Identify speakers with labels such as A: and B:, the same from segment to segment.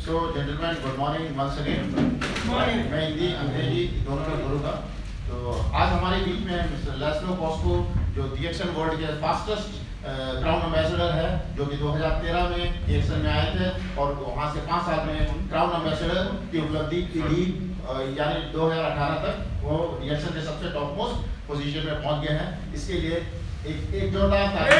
A: So, gentlemen, good morning once again.
B: morning.
A: मैं हिंदी अंग्रेजी दोनों में बोलूँगा। तो आज हमारे बीच में मिस्टर लैस्लो कॉस्को जो DXN वर्ल्ड के फास्टेस्ट क्राउन एम्बेसडर है, जो कि 2013 में DXN में आए थे और वहाँ से 5 साल में क्राउन एम्बेसडर की उपलब्धि की ली, यानी 2018 तक वो DXN के सबसे टॉप मोस्ट पोजीशन में पहुँच गए हैं। इसके लिए एक जोरदार ताली।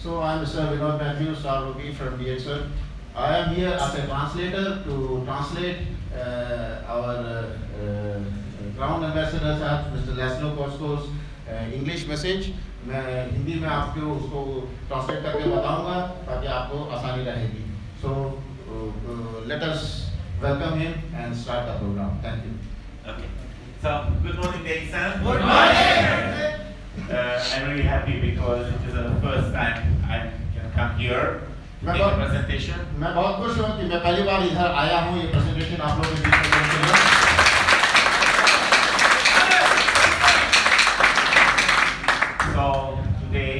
A: So I am Mr. Vinod Matthew, Star Rookie from DXN. I am here as a translator to translate our ground ambassador Mr. Laszlo Kosco's English message. मैं हिंदी में आपको उसको ट्रांसलेट करके बताऊंगा ताकि आपको आसानी रहेगी. So let us welcome him and start the program. Thank you.
C: Okay. So, good morning, DXN.
B: Good morning.
C: I'm really happy because it is the first time I can come here to make a presentation.
A: मैं बहुत खुश हूँ कि मैं पहली बार इधर आया हूँ ये प्रेजेंटेशन आप लोगों के बीच में देने के लिए.
C: So, today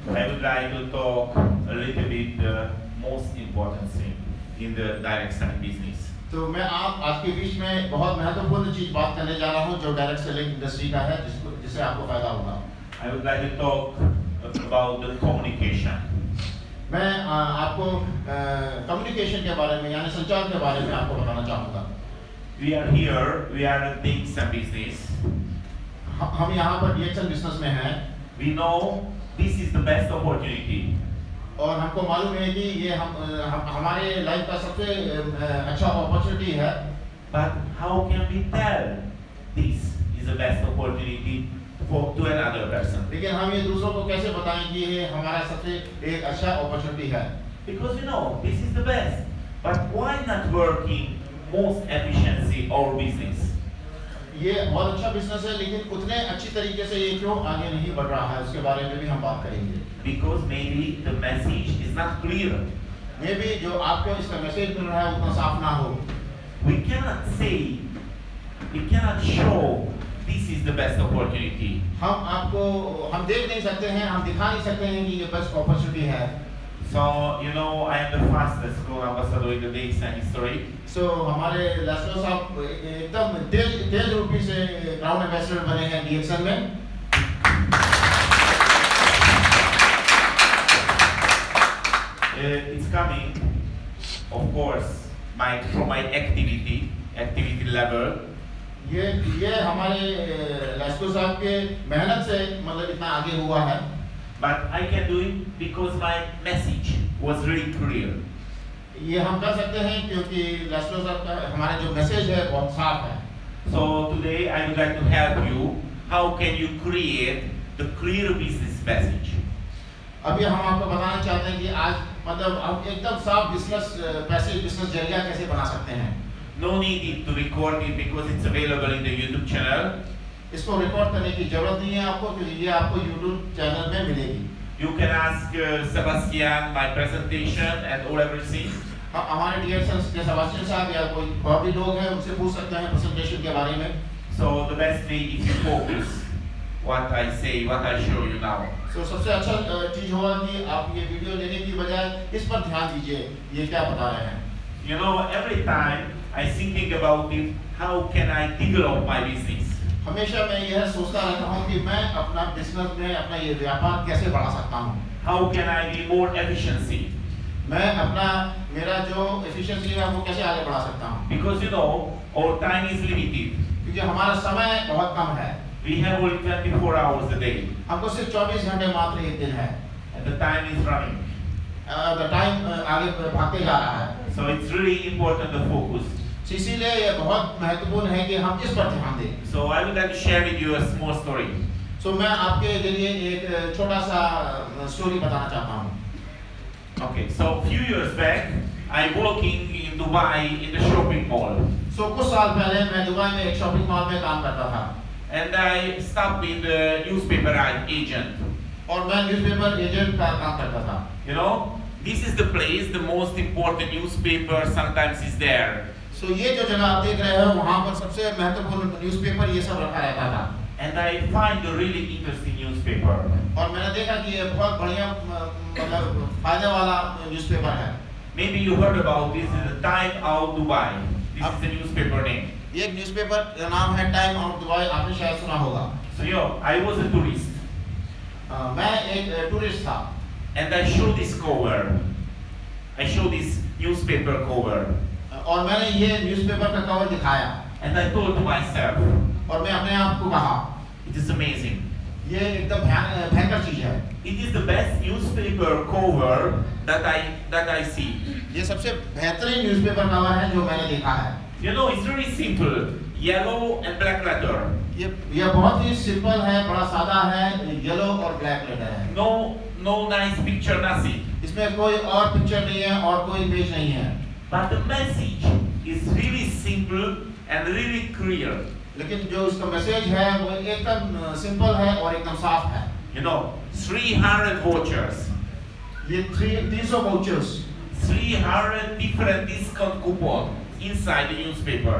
C: I would like to talk a little bit the most important thing in the direct selling business.
A: तो मैं आज के बीच में बहुत महत्वपूर्ण चीज बात करने जा रहा हूँ जो डायरेक्ट सेलिंग इंडस्ट्री का है जिससे आपको फायदा होगा.
C: I would like to talk about the communication.
A: मैं आपको कम्युनिकेशन के बारे में यानी संचार के बारे में आपको बताना चाहूँगा.
C: We are here, we are a DXN business.
A: हम यहाँ पर DXN बिजनेस में हैं.
C: We know this is the best opportunity.
A: और हमको मालूम है कि ये हमारे लाइफ का सबसे अच्छा अपॉर्चुनिटी है.
C: But how can we tell this is the best opportunity to another person?
A: लेकिन हम ये दूसरों को कैसे बताएं कि ये हमारा सबसे एक अच्छा अपॉर्चुनिटी है.
C: Because you know this is the best. But why not working most efficiency our business?
A: ये बहुत अच्छा बिजनेस है लेकिन उतने अच्छी तरीके से ये क्यों आगे नहीं बढ़ रहा है उसके बारे में भी हम बात करेंगे.
C: Because maybe the message is not clear.
A: मे भी जो आपको इसका मैसेज मिल रहा है उतना साफ ना हो.
C: We cannot say, we cannot show this is the best opportunity.
A: हम देख नहीं सकते हैं, हम दिखा नहीं सकते हैं कि ये बेस्ट अपॉर्चुनिटी है.
C: So you know I am the fastest grown ambassador in the DXN history.
A: So हमारे लैस्लो साहब एकदम तेज रूपी से क्राउन एम्बेसडर बने हैं DXN में.
C: It's coming, of course, from my activity level.
A: ये हमारे लैस्लो साहब के मेहनत से मतलब इतना आगे हुआ है.
C: But I can do it because my message was really clear.
A: ये हम कर सकते हैं क्योंकि लैस्लो साहब का हमारा जो मैसेज है बहुत साफ है.
C: So today I would like to help you. How can you create the clear business message?
A: अभी हम आपको बताना चाहते हैं कि आज मतलब हम एकदम साफ बिजनेस जरिया कैसे बना सकते हैं.
C: No need to record it because it's available in the YouTube channel.
A: इसको रिकॉर्ड करने की जरूरत नहीं है आपको क्योंकि ये आपको YouTube चैनल में मिलेगी.
C: You can ask Sebastian my presentation and all everything.
A: हमारे DXN के सेबास्टियन साहब या कोई और भी लोग हैं उनसे पूछ सकते हैं प्रेजेंटेशन के बारे में.
C: So the best way if you focus what I say, what I show you now.
A: So सबसे अच्छा चीज होगा कि आप ये वीडियो लेने की बजाय इस पर ध्यान दीजिए ये क्या बता रहे हैं.
C: You know, every time I thinking about it, how can I develop my business?
A: हमेशा मैं यह सोचता रहता हूँ कि मैं अपना बिजनेस में अपना ये व्यापार कैसे बढ़ा सकता हूँ.
C: How can I be more efficiency?
A: मैं अपना मेरा जो एफिशिएंसी है वो कैसे आगे बढ़ा सकता हूँ.
C: Because you know, our time is limited.
A: क्योंकि हमारा समय बहुत कम है.
C: We have only 24 hours a day.
A: हमको सिर्फ 24 घंटे मात्र एक दिन है.
C: And the time is running.
A: The time आगे भागते जा रहा है.
C: So it's really important to focus.
A: इसीलिए ये बहुत महत्वपूर्ण है कि हम इस पर ध्यान दें.
C: So I would like to share with you a small story.
A: So मैं आपके लिए एक छोटा सा स्टोरी बताना चाहता हूँ.
C: Okay, so few years back, I working in Dubai in the shopping mall.
A: So कुछ साल पहले मैं दुबई में एक शॉपिंग मॉल में काम करता था.
C: And I stopped in the newspaper agent.
A: और मैं न्यूज़पेपर एजेंट का काम करता था.
C: You know, this is the place, the most important newspaper sometimes is there.
A: सो ये जो जगह आप देख रहे हो वहाँ पर सबसे महत्वपूर्ण न्यूज़पेपर ये सब रखा रहता था।
C: And I find a really interesting newspaper.
A: और मैंने देखा कि ये बहुत बढ़िया मतलब फायदे वाला न्यूज़पेपर है।
C: Maybe you heard about this. Is the Time Out Dubai. This is the newspaper name.
A: ये एक न्यूज़पेपर का नाम है टाइम आउट दुबई, आपने शायद सुना होगा।
C: So I was a tourist,
A: मैं एक टूरिस्ट था
C: and I show this cover. I show this newspaper cover,
A: और मैंने ये न्यूज़पेपर का कवर दिखाया
C: and I thought to myself,
A: और मैं अपने आप को कहा
C: it is amazing.
A: ये एकदम भयंकर चीज है।
C: It is the best newspaper cover that I see.
A: ये सबसे बेहतरीन न्यूज़पेपर कवर है जो मैंने देखा है।
C: You know, it's really simple, yellow and black letter.
A: ये बहुत ही सिंपल है, बड़ा सादा है, येलो और ब्लैक लेटर है।
C: No nice picture, nothing.
A: इसमें कोई और पिक्चर नहीं है और कोई पेज नहीं है।
C: But the message is really simple and really clear.
A: लेकिन जो उसका मैसेज है वो एकदम सिंपल है और एकदम साफ है।
C: You know, 300 vouchers,
A: ये 300 vouchers,
C: 300 different discount coupon inside the newspaper.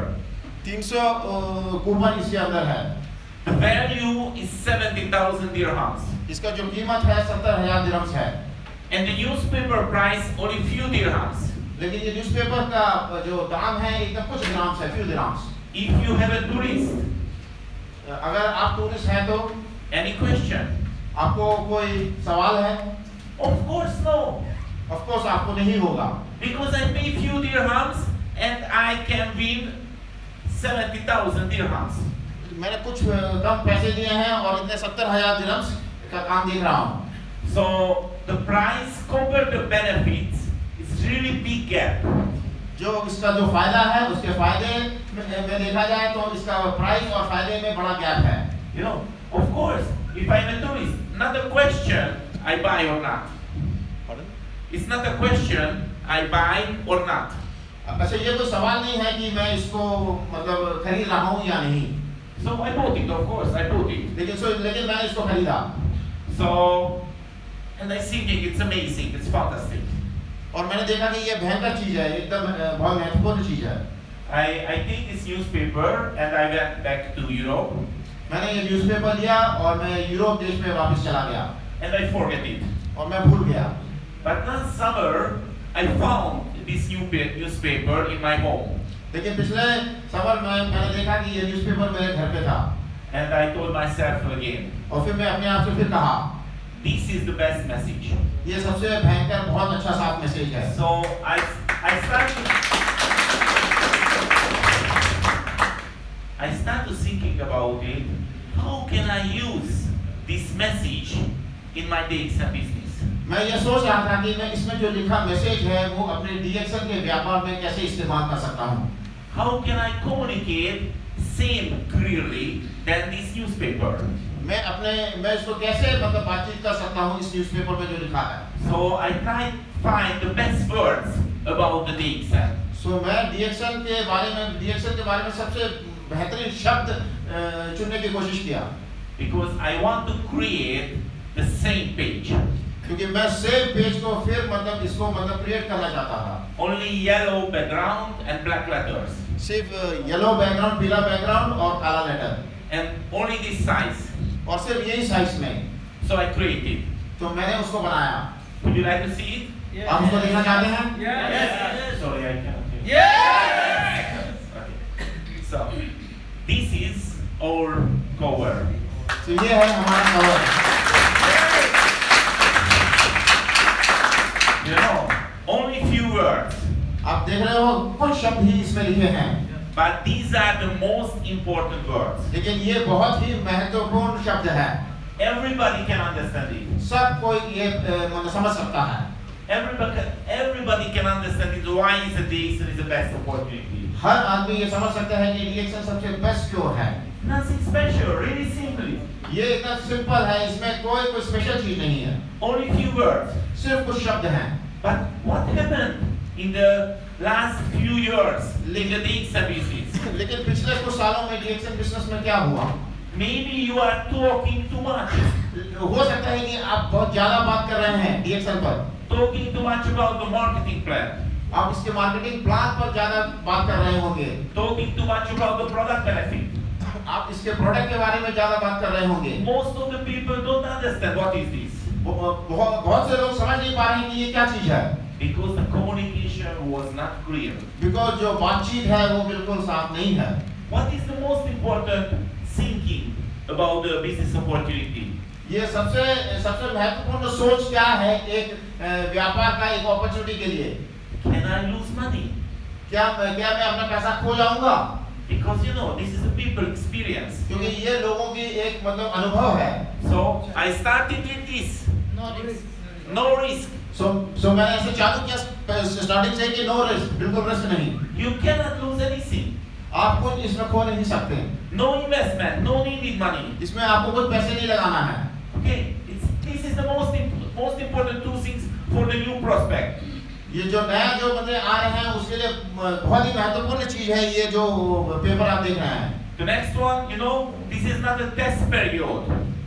A: 300 coupon इसके अंदर है।
C: The value is 70,000 dirhams.
A: इसका जो कीमत है 70,000 दिरहम्स है।
C: And the newspaper price only few dirhams.
A: लेकिन ये न्यूज़पेपर का जो दाम है एकदम कुछ दिरहम्स है, few dirhams.
C: If you have a tourist,
A: अगर आप टूरिस्ट हैं तो
C: any question?
A: आपको कोई सवाल है?
C: Of course no.
A: Of course आपको नहीं होगा,
C: Because I pay few dirhams and I can win 70,000 dirhams.
A: मैंने कुछ कम पैसे दिए हैं और इतने 70,000 दिरहम्स का काम देख रहा हूँ।
C: So the price compared to benefits is really big gap.
A: जो इसका जो फायदा है उसके फायदे में देखा जाए तो इसका प्राइस और फायदे में बड़ा गैप है।
C: You know, of course, if I'm a tourist, not a question I buy or not. It's not a question I buy or not.
A: अच्छा, ये कोई सवाल नहीं है कि मैं इसको मतलब खरीद रहा हूँ या नहीं।
C: So I bought it, of course, I bought it.
A: लेकिन मैंने इसको खरीदा
C: So, and I think it's amazing, it's fantastic.
A: और मैंने देखा कि ये भयंकर चीज है, एकदम बहुत महत्वपूर्ण चीज है।
C: I take this newspaper and I went back to Europe
A: मैंने ये न्यूज़पेपर लिया और मैं यूरोप देश में वापस चला गया
C: and I forget it.
A: और मैं भूल गया।
C: But last summer I found this newspaper in my home
A: लेकिन पिछले समर में मैंने देखा कि ये न्यूज़पेपर मेरे घर पे था
C: and I told myself again,
A: और फिर मैं अपने आप से फिर कहा
C: this is the best message.
A: ये सबसे भयंकर बहुत अच्छा साफ मैसेज है।
C: So I started thinking about it. How can I use this message in my DXN business?
A: मैं ये सोच रहा था कि मैं इसमें जो लिखा मैसेज है वो अपने DXN के व्यापार में कैसे इस्तेमाल कर सकता हूँ।
C: How can I communicate same clearly than this newspaper?
A: मैं इसको कैसे मतलब बातचीत कर सकता हूँ इस न्यूज़पेपर में जो लिखा है।
C: So I tried to find the best words about the DXN.
A: So मैं DXN के बारे में सबसे बेहतरीन शब्द चुनने की कोशिश किया।
C: Because I want to create the same page.
A: क्योंकि मैं सेम पेज को फिर मतलब इसको मतलब क्रिएट करना चाहता था।
C: Only yellow background and black letters.
A: सिर्फ येलो बैकग्राउंड, पीला बैकग्राउंड और काला letter.
C: And only this size.
A: और सिर्फ यही साइज में।
C: So I created.
A: तो मैंने उसको बनाया।
C: Would you like to see it?
B: Yes.
A: आप उसको देखना चाहते हैं?
B: Yes.
C: Sorry, I cannot.
B: Yes.
C: Okay. So this is our cover.
A: तो ये है हमारा cover.
C: You know, only few words,
A: आप देख रहे हो कुछ शब्द ही इसमें लिखे हैं।
C: but these are the most important words.
A: लेकिन ये बहुत ही महत्वपूर्ण शब्द है।
C: Everybody can understand it.
A: सब कोई ये मतलब समझ सकता है।
C: Everybody can understand it. Why is the DXN is the best opportunity?
A: हर आदमी ये समझ सकता है कि DXN सबसे बेस्ट क्यों है।
C: Nothing special, really simply.
A: ये इतना सिंपल है, इसमें कोई स्पेशल चीज नहीं है।
C: Only few words.
A: सिर्फ कुछ शब्द हैं।
C: But what happened in the last few years in the DXN business?
A: लेकिन पिछले कुछ सालों में DXN बिजनेस में क्या हुआ?
C: Maybe you are talking too much.
A: हो सकता है कि आप बहुत ज्यादा बात कर रहे हैं DXN पर।
C: Talking too much about the marketing plan.
A: आप इसके मार्केटिंग प्लान पर ज्यादा बात कर रहे होंगे,
C: talking too much about the product benefit.
A: आप इसके प्रोडक्ट के बारे में ज्यादा बात कर रहे होंगे।
C: Most of the people don't understand what is this.
A: बहुत से लोग समझ नहीं पा रहे हैं कि ये क्या चीज है,
C: Because the communication was not clear.
A: Because जो बातचीत है वो बिल्कुल साफ नहीं है।
C: What is the most important thinking about the business opportunity?
A: ये सबसे महत्वपूर्ण सोच क्या है एक व्यापार का, एक अपॉर्चुनिटी के लिए?
C: Can I lose money?
A: क्या मैं अपना पैसा खो जाऊंगा?
C: Because you know, this is a people experience.
A: क्योंकि ये लोगों की एक मतलब अनुभव है।
C: So I started with this. No risk.
A: So मैंने ऐसे चालू किया स्टार्टिंग से कि नो रिस्क, बिल्कुल रिस्क नहीं।
C: You cannot lose anything.
A: आप कुछ इसमें खो नहीं सकते।
C: No investment, no needed money.
A: इसमें आपको कुछ पैसे नहीं लगाना है।
C: Okay, this is the most important two things for the new prospect.
A: ये जो नया जो बंदे आ रहे हैं उसके लिए बहुत ही महत्वपूर्ण चीज है ये जो पेपर आप देख रहे हैं।
C: The next one, you know, this is not a test period.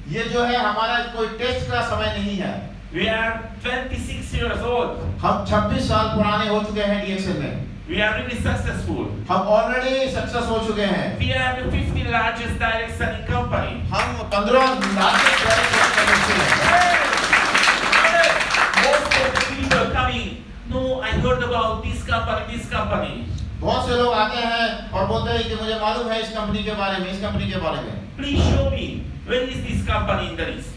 A: ये जो है हमारा कोई टेस्ट का समय नहीं है।
C: We are 26 years old.
A: हम 26 साल पुराने हो चुके हैं DXL में।
C: We are really successful.
A: हम ऑलरेडी सक्सेस हो चुके हैं।
C: We are the 15th largest direct selling company.
A: हम 15 लार्जेस्ट डायरेक्ट सेलिंग हैं।
C: Most of the people coming, no, I heard about this company.
A: बहुत से लोग आते हैं और बोलते हैं कि मुझे मालूम है इस कंपनी के बारे में, इस कंपनी के बारे में।
C: Please show me, where is this company in the list?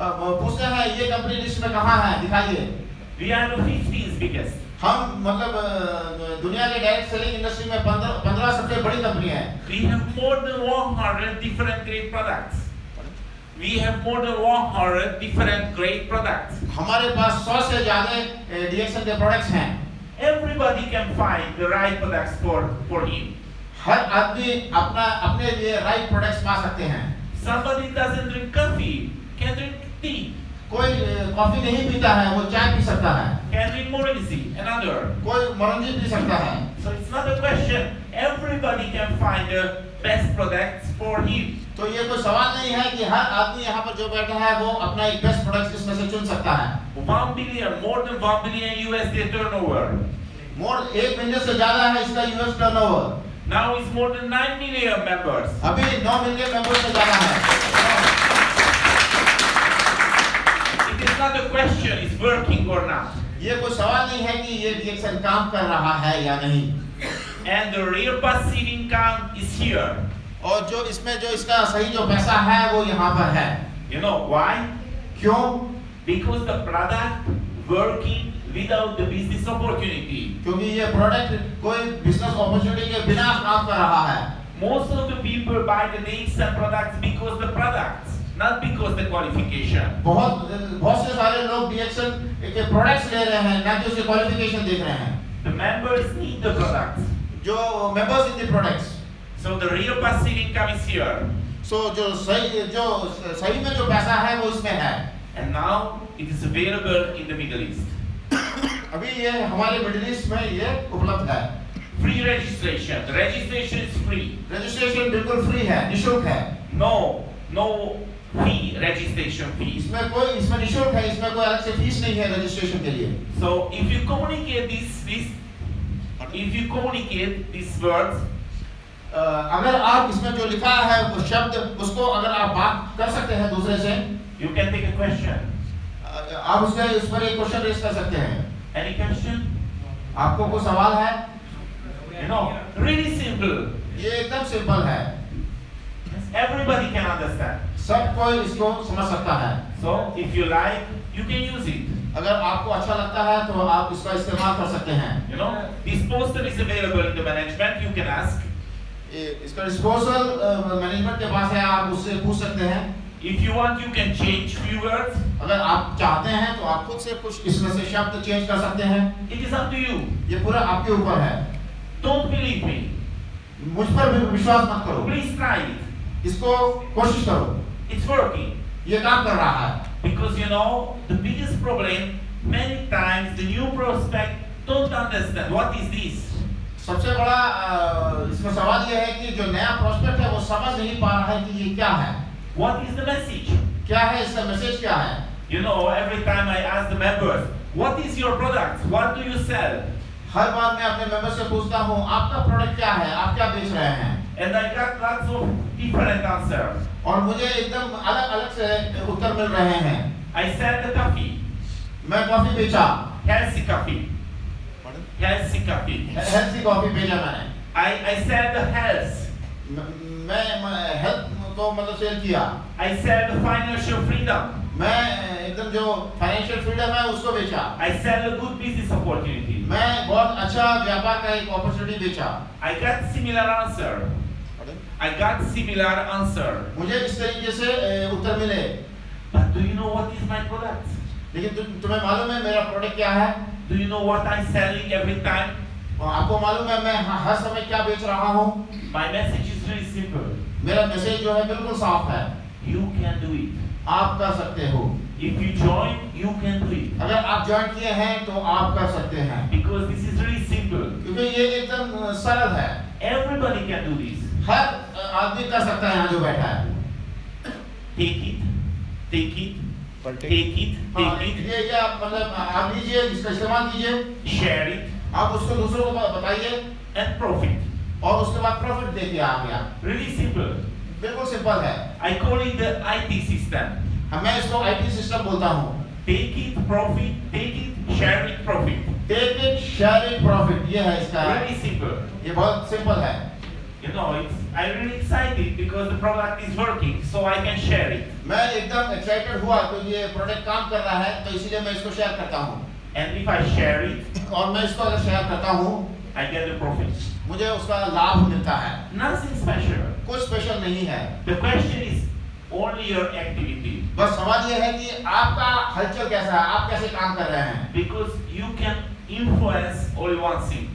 A: पूछते हैं ये कंपनी लिस्ट में कहाँ है, दिखाइए।
C: We are the 15th biggest.
A: हम मतलब दुनिया के डायरेक्ट सेलिंग इंडस्ट्री में 15 सबसे बड़ी कंपनी है।
C: We have more than 100 different great products. We have more than 100 different great products.
A: हमारे पास 100 से ज्यादा DXL के प्रोडक्ट्स हैं।
C: Everybody can find the right products for him.
A: हर आदमी अपने लिए राइट प्रोडक्ट्स पा सकते हैं।
C: Somebody doesn't drink coffee, can drink tea.
A: कोई कॉफी नहीं पीता है, वो चाय पी सकता है।
C: Can drink moringa, another.
A: कोई मोरंजी पी सकता है।
C: So it's not a question. Everybody can find the best products for him.
A: तो ये कोई सवाल नहीं है कि हर आदमी यहाँ पर जो बैठा है वो अपना एक बेस्ट प्रोडक्ट इसमें से चुन सकता है।
C: 1 billion, more than 1 billion USD turnover.
A: मोर 1 मिलियन से ज्यादा है इसका US turnover.
C: Now it's more than 9 million members.
A: अभी 9 मिलियन मेंबर्स से ज्यादा है।
C: It is not a question, it's working or not.
A: ये कोई सवाल नहीं है कि ये DXL काम कर रहा है या नहीं।
C: And the real passive income is here.
A: और जो इसका सही जो पैसा है वो यहाँ पर है।
C: You know why?
A: क्यों?
C: Because the product working without the business opportunity.
A: क्योंकि ये प्रोडक्ट कोई बिजनेस अपॉर्चुनिटी के बिना काम कर रहा है।
C: Most of the people buy the DXL products because the products, not because the qualification.
A: बहुत से सारे लोग DXL के प्रोडक्ट्स ले रहे हैं, ना कि उसके क्वालिफिकेशन देख रहे हैं।
C: The members need the products.
A: जो members in the products.
C: So the real passive income is here.
A: सो जो सही में जो पैसा है वो इसमें है।
C: And now it is available in the Middle East.
A: अभी ये हमारे मिडिल ईस्ट में ये उपलब्ध है।
C: Free registration. The registration is free.
A: Registration बिल्कुल फ्री है, निशुल्क है।
C: No fee, registration fee.
A: इसमें निशुल्क है, इसमें कोई अलग से फीस नहीं है रजिस्ट्रेशन के लिए।
C: So if you communicate these words,
A: अगर आप इसमें जो लिखा है वो शब्द उसको अगर आप बात कर सकते हैं दूसरे से,
C: you can take a question.
A: आप उस पर एक क्वेश्चन रेज कर सकते हैं।
C: Any question?
A: आपको कोई सवाल है?
C: You know, really simple.
A: ये एकदम सिंपल है,
C: Everybody can understand.
A: सब कोई इसको समझ सकता है।
C: So if you like, you can use it.
A: अगर आपको अच्छा लगता है तो आप इसका इस्तेमाल कर सकते हैं।
C: You know, this poster is available in the management. You can ask.
A: इसका डिस्पोजल मैनेजमेंट के पास है, आप उससे पूछ सकते हैं।
C: If you want, you can change few words.
A: अगर आप चाहते हैं तो आप खुद से कुछ इसमें से शब्द चेंज कर सकते हैं।
C: It is up to you.
A: ये पूरा आपके ऊपर है।
C: Don't believe me.
A: मुझ पर भी विश्वास मत करो,
C: Please try it.
A: इसको कोशिश करो।
C: It's working.
A: ये काम कर रहा है।
C: Because you know, the biggest problem, many times the new prospect don't understand what is this.
A: सबसे बड़ा इसमें सवाल ये है कि जो नया प्रोस्पेक्ट है वो समझ नहीं पा रहा है कि ये क्या है।
C: What is the message?
A: क्या है इसका मैसेज, क्या है?
C: You know, every time I ask the members, what is your product? What do you sell?
A: हर बार मैं अपने मेंबर से पूछता हूँ आपका प्रोडक्ट क्या है, आप क्या बेच रहे हैं,
C: And I got lots of different answers.
A: और मुझे एकदम अलग अलग से उत्तर मिल रहे हैं।
C: I said the coffee,
A: मैं कॉफी बेचा,
C: healthy coffee, healthy coffee.
A: Healthy coffee बेचा मैंने।
C: I said the health.
A: मैं हेल्थ को मतलब सेल किया।
C: I said the financial freedom.
A: मैं एकदम जो फाइनेंशियल फ्रीडम है उसको बेचा।
C: I said a good business opportunity.
A: मैं बहुत अच्छा व्यापार का एक अपॉर्चुनिटी बेचा।
C: I got similar answer. I got similar answer.
A: मुझे इस तरीके से उत्तर मिले।
C: But do you know what is my product?
A: लेकिन तुम्हें मालूम है मेरा प्रोडक्ट क्या है?
C: Do you know what I'm selling every time?
A: आपको मालूम है मैं हर समय क्या बेच रहा हूँ?
C: My message is very simple.
A: मेरा मैसेज जो है बिल्कुल साफ है।
C: You can do it.
A: आप कर सकते हो।
C: If you join, you can do it.
A: अगर आप ज्वाइन किए हैं तो आप कर सकते हैं।
C: Because this is really simple.
A: क्योंकि ये एकदम सरल है।
C: Everybody can do this.
A: हर आदमी कर सकता है यहाँ जो बैठा है।
C: Take it, take it, take it,
A: हाँ,
C: take it,
A: ये आप मतलब आप लीजिए, इसका इस्तेमाल कीजिए,
C: share it,
A: आप उसको दूसरों को बताइए
C: and profit.
A: और उसके बाद प्रॉफिट देखिए आ गया।
C: Really simple.
A: बिल्कुल सिंपल है।
C: I call it the IT system.
A: मैं इसको आईटी सिस्टम बोलता हूँ।
C: Take it, profit, take it, share it, profit.
A: Take it, share it, profit, ये है इसका।
C: Really simple.
A: ये बहुत सिंपल है।
C: You know, I'm really excited because the product is working, so I can share it.
A: मैं एकदम excited हुआ तो ये प्रोडक्ट काम कर रहा है तो इसीलिए मैं इसको शेयर करता हूँ।
C: And if I share it,
A: और मैं इसको अगर शेयर करता हूँ
C: I get the profit.
A: मुझे उसका लाभ मिलता है।
C: Nothing special.
A: कुछ स्पेशल नहीं है।
C: The question is only your activity.
A: बस सवाल ये है कि आपका हलचल कैसा है, आप कैसे काम कर रहे हैं।
C: Because you can influence only one thing.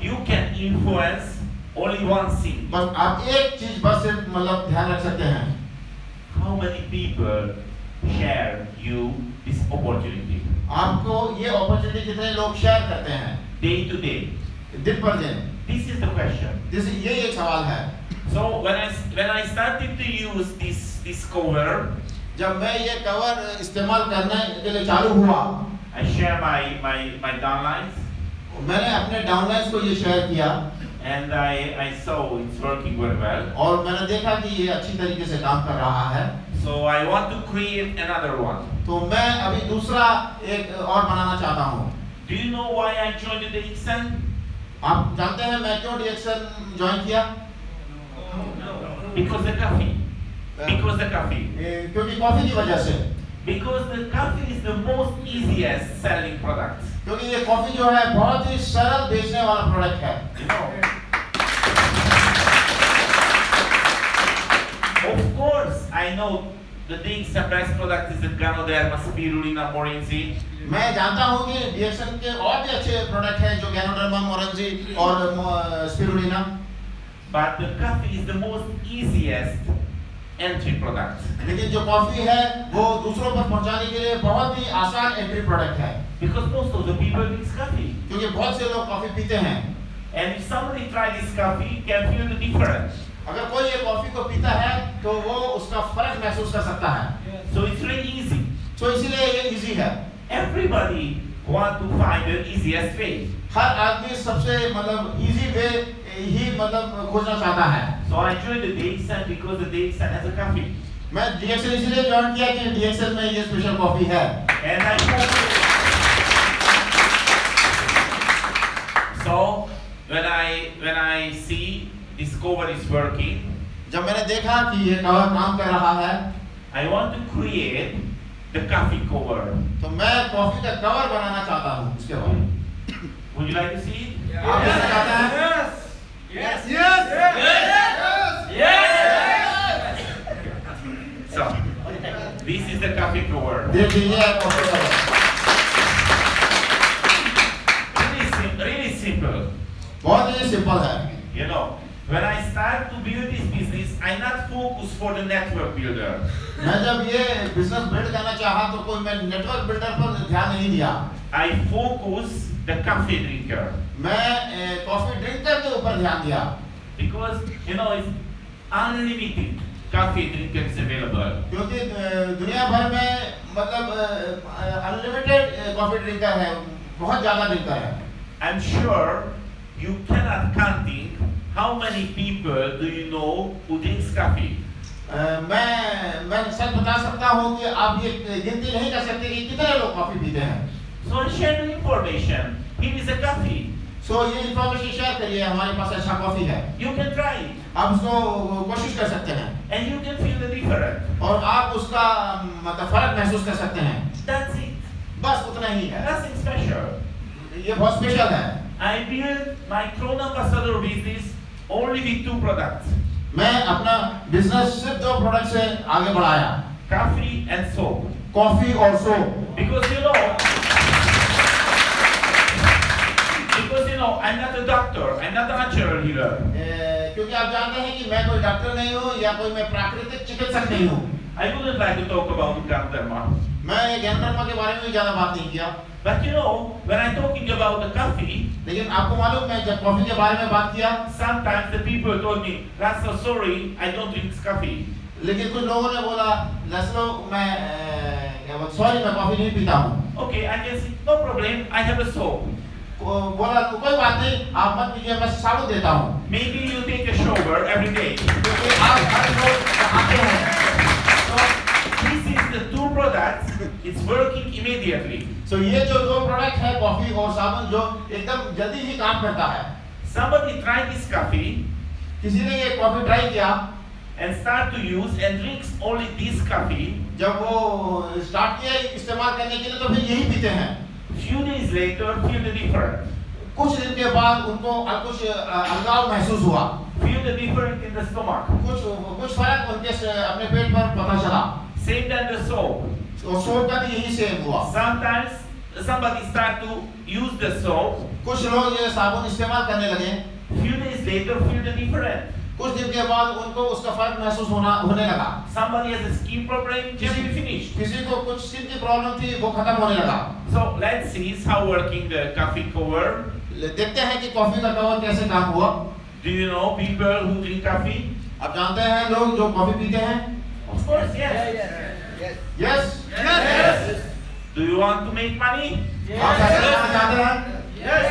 C: You can influence only one thing.
A: बस आप एक चीज बस सिर्फ मतलब ध्यान रख सकते हैं।
C: How many people share you this opportunity?
A: आपको ये अपॉर्चुनिटी कितने लोग शेयर करते हैं
C: Day to day.
A: दिन पर दिन।
C: This is the question.
A: ये एक सवाल है।
C: So when I started to use this cover,
A: जब मैं ये कवर इस्तेमाल करने के लिए चालू हुआ,
C: I share my downlines,
A: मैंने अपने डाउनलाइंस को ये शेयर किया
C: and I saw it's working very well.
A: और मैंने देखा कि ये अच्छी तरीके से काम कर रहा है।
C: So I want to create another one.
A: तो मैं अभी दूसरा एक और बनाना चाहता हूँ।
C: Do you know why I joined the DXN?
A: आप जानते हैं मैं क्यों DXN ज्वाइन किया?
C: Because the coffee. Because the coffee.
A: क्योंकि कॉफी की वजह से।
C: Because the coffee is the most easiest selling product.
A: क्योंकि ये कॉफी जो है बहुत ही सरल बेचने वाला प्रोडक्ट है।
C: You know. Of course, I know the DXN best product is the Ganoderma, Spirulina, Morinzi.
A: मैं जानता हूँ कि DXN के और भी अच्छे प्रोडक्ट हैं जो गैनोडर्मा, मोरेंजी और spirulina.
C: But the coffee is the most easiest entry product.
A: लेकिन जो कॉफी है वो दूसरों पर पहुंचाने के लिए बहुत ही आसान एंट्री प्रोडक्ट है।
C: Because most of the people drink coffee.
A: क्योंकि बहुत से लोग कॉफी पीते हैं।
C: And if somebody try this coffee, can feel the difference.
A: अगर कोई ये कॉफी को पीता है तो वो उसका फर्क महसूस कर सकता है।
C: So it's really easy.
A: तो इसीलिए ये इजी है।
C: Everybody want to find the easiest way.
A: हर आदमी सबसे मतलब इजी वे ही मतलब खोजना चाहता है।
C: So I joined the DXN because the DXN has a coffee.
A: मैं DXN इसलिए ज्वाइन किया कि DXN में ये स्पेशल कॉफी है।
C: And I so when I see this cover is working,
A: जब मैंने देखा कि ये कवर काम कर रहा है,
C: I want to create the coffee cover.
A: तो मैं कॉफी का कवर बनाना चाहता हूँ इसके बाद।
C: Would you like to see it?
A: आप देखना चाहते हैं?
B: Yes. Yes. Yes.
C: So this is the coffee cover.
A: देखिए ये है कॉफी कवर।
C: Really simple.
A: बहुत ही सिंपल है।
C: You know, when I start to build this business, I not focus for the network builder.
A: मैं जब ये बिजनेस बिल्ड करना चाहा तो कोई मैं नेटवर्क बिल्डर पर ध्यान नहीं दिया।
C: I focus the coffee drinker.
A: मैं कॉफी ड्रिंकर के ऊपर ध्यान दिया।
C: Because you know it's unlimited coffee drinkers available.
A: क्योंकि दुनिया भर में मतलब अनलिमिटेड कॉफी ड्रिंकर है, बहुत ज्यादा ड्रिंकर है।
C: I'm sure you cannot counting how many people do you know who drinks coffee.
A: मैं सच बता सकता हूँ कि आप ये गिनती नहीं कर सकते कि कितने लोग कॉफी पीते हैं।
C: So share the information. Here is a coffee.
A: सो ये इंफॉर्मेशन शेयर करिए, हमारे पास अच्छा कॉफी है,
C: You can try it
A: आप उसको कोशिश कर सकते हैं
C: and you can feel the difference.
A: और आप उसका मतलब फर्क महसूस कर सकते हैं।
C: That's it.
A: बस उतना ही है,
C: Nothing special.
A: ये बहुत स्पेशल है।
C: I built my Crown Ambassador business only with 2 products.
A: मैं अपना बिजनेस सिर्फ 2 प्रोडक्ट से आगे बढ़ाया,
C: Coffee and soap.
A: कॉफी और soap.
C: Because you know, I'm not a doctor, I'm not a natural healer.
A: क्योंकि आप जानते हैं कि मैं कोई डॉक्टर नहीं हूँ या कोई मैं प्राकृतिक चिकित्सक नहीं हूँ।
C: I wouldn't like to talk about Gandharma.
A: मैं ज्ञानधर्म के बारे में ज्यादा बात नहीं किया,
C: But you know, when I'm talking about the coffee,
A: लेकिन आपको मालूम मैं जब कॉफी के बारे में बात किया,
C: sometimes the people told me, Lester, sorry, I don't drink coffee.
A: लेकिन कुछ लोगों ने बोला लसलो मैं सॉरी मैं कॉफी नहीं पीता हूँ।
C: Okay, I can say, no problem, I have a soap.
A: बोला कोई बात नहीं, आप मत पीजिए, मैं साबुन देता हूँ।
C: Maybe you take a shower every day.
A: क्योंकि आप हर रोज नहाते हैं।
C: So, this is the 2 products, it's working immediately.
A: So ये जो 2 प्रोडक्ट है कॉफी और साबुन जो एकदम जल्दी ही काम करता है।
C: Somebody tried this coffee
A: किसी ने ये कॉफी ट्राई किया
C: and start to use and drinks only this coffee.
A: जब वो स्टार्ट किया इस्तेमाल करने के लिए तो फिर यही पीते हैं।
C: Few days later, feel the difference.
A: कुछ दिन के बाद उनको कुछ अलगाव महसूस हुआ,
C: Feel the difference in the stomach.
A: कुछ फर्क उनके अपने पेट पर पता चला।
C: Same than the soap.
A: और सोप का भी यही सेम हुआ।
C: Sometimes somebody start to use the soap.
A: कुछ लोग ये साबुन इस्तेमाल करने लगे,
C: Few days later, feel the difference.
A: कुछ दिन के बाद उनको उसका फर्क महसूस होने लगा।
C: Somebody has a skin problem, just finished.
A: किसी को कुछ स्किन की प्रॉब्लम थी, वो खत्म होने लगा।
C: So let's see how working the coffee cover.
A: देखते हैं कि कॉफी का कवर कैसे काम हुआ।
C: Do you know people who drink coffee?
A: आप जानते हैं लोग जो कॉफी पीते हैं?
C: Of course, yes.
A: Yes.
C: Do you want to make money?
A: आप पैसे कमाना चाहते हैं?
C: Yes.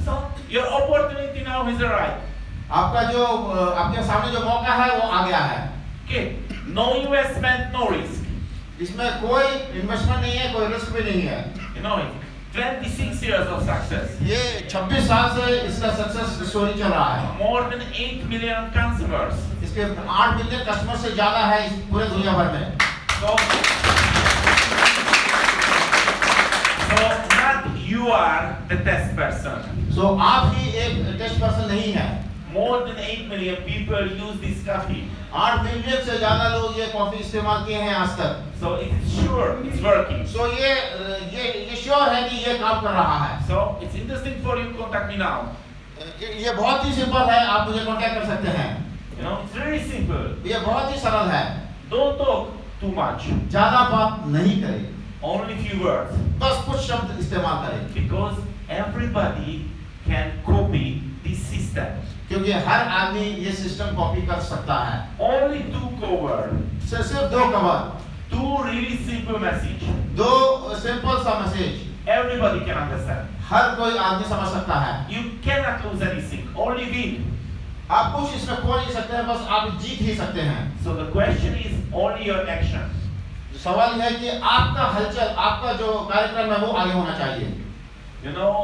C: So your opportunity now is right.
A: आपका जो आपके सामने जो मौका है वो आ गया है।
C: Okay. No investment, no risk.
A: इसमें कोई इन्वेस्टमेंट नहीं है, कोई रिस्क भी नहीं है।
C: You know it. 26 years of success.
A: ये 26 साल से इसका सक्सेस स्टोरी चल रहा है।
C: More than 8 million consumers.
A: इसके 8 मिलियन कस्टमर से ज्यादा है इस पूरे दुनिया भर में।
C: So not you are the test person.
A: सो आप ही एक टेस्ट पर्सन नहीं है।
C: More than 8 million people use this coffee.
A: 8 million से ज्यादा लोग ये कॉफी इस्तेमाल किए हैं आज तक।
C: So it is sure it's working.
A: सो ये श्योर है कि ये काम कर रहा है।
C: So it's interesting for you to contact me now.
A: ये बहुत ही सिंपल है, आप मुझे कांटेक्ट कर सकते हैं।
C: You know, it's very simple.
A: ये बहुत ही सरल है।
C: Don't talk too much.
A: ज्यादा बात नहीं करें,
C: Only few words.
A: बस कुछ शब्द इस्तेमाल करें,
C: Because everybody can copy this system.
A: क्योंकि हर आदमी ये सिस्टम कॉपी कर सकता है।
C: Only 2 cover.
A: सिर्फ 2 cover,
C: 2 really simple message.
A: 2 simple सा मैसेज,
C: Everybody can understand.
A: हर कोई आदमी समझ सकता है।
C: You cannot lose anything. Only win.
A: आप कुछ इसमें खो नहीं सकते हैं, बस आप जीत ही सकते हैं।
C: So the question is only your action.
A: सवाल है कि आपका हलचल, आपका जो कार्यक्रम है वो आगे होना चाहिए।
C: You know,